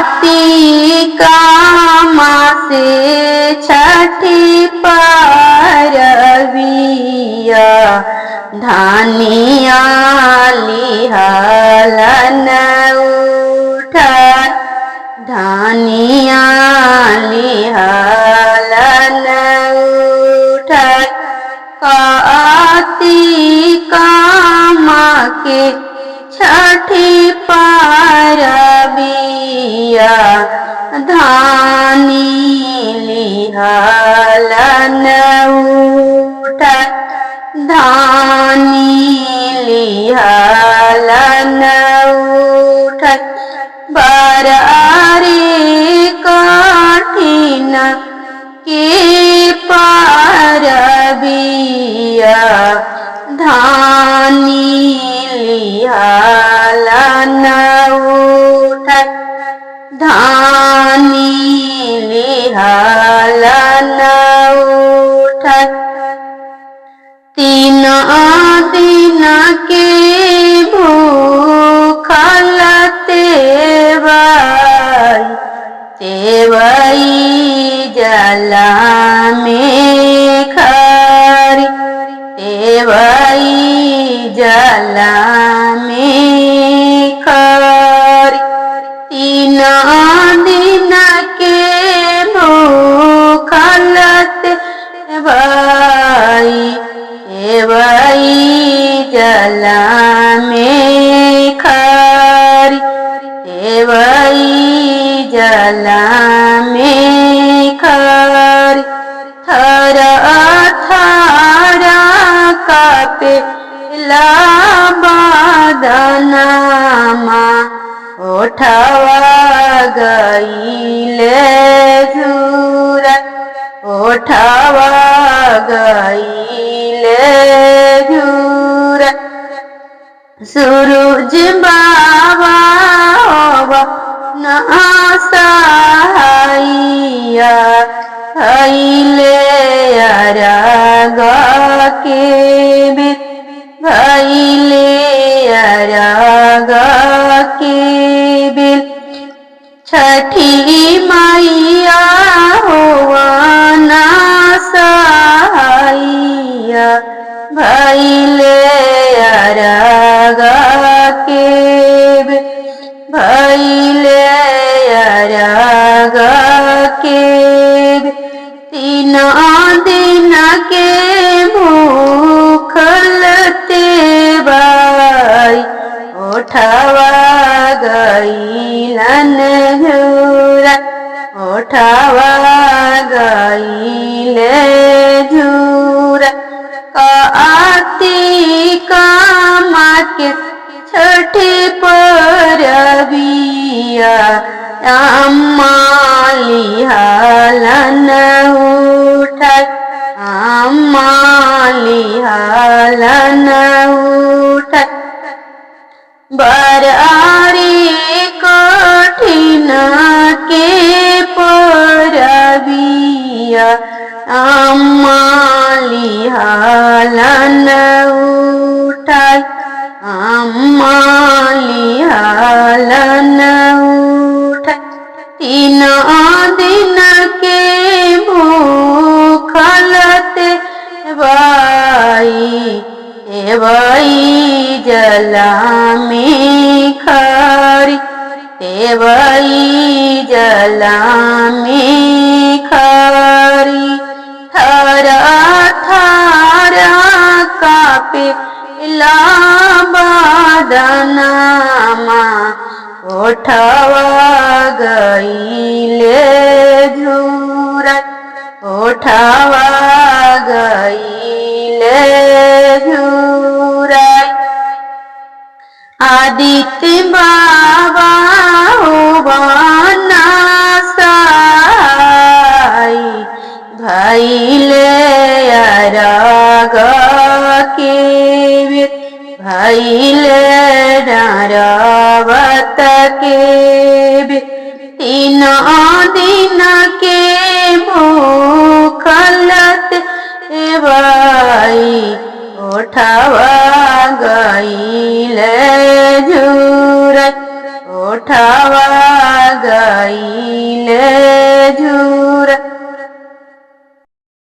कार्तिका मासे छठी परबिया धानिया लिहलन उठत धानिया लिहलन उठत कार्तिका माँ के छठी परबिया धानी लिहलन उठत धानी लिहलन उठत बरारी कठिन के परबिया धानी लिहलन उठत धानी लिहलन उठत तीन दिन के भूखल तेवई जला में खरी तेवई जला में खरी तीन दिन के भूखल तेवई जला में खरी तेवई जला में खरी थर थर कापे बदनमा उठवा गईले झूरत उठवा गईले झूरत सूरज बाबा नसैया भैले अरग के बिल भैले अरग के बिल छठी मैया हुआ नसैया भैले अरग के बिल भैले अरग के तीन दिन के भूखल तेवई उठवा गईलन झूरत उठवा गईले झूरत कार्तिका माँ के छठी परबिया अम्मा लिहलन उठत अम्मा लिहलन उठत बरारी कठिन के परबिया अम्मा लिहलन उठत अम्मा लिहलन उठत तीन दिन के भूखल तेवई जला में खरी तेवई जला में खरी थर थर कापे बदनमा उठवा गईले झूरत उठवा गईले झूरत आदित्य बाबा नसई भैले अरग के भैले डरवत के तीन दिन के भूखल तेवई उठवा गईले झूरत उठावा गईल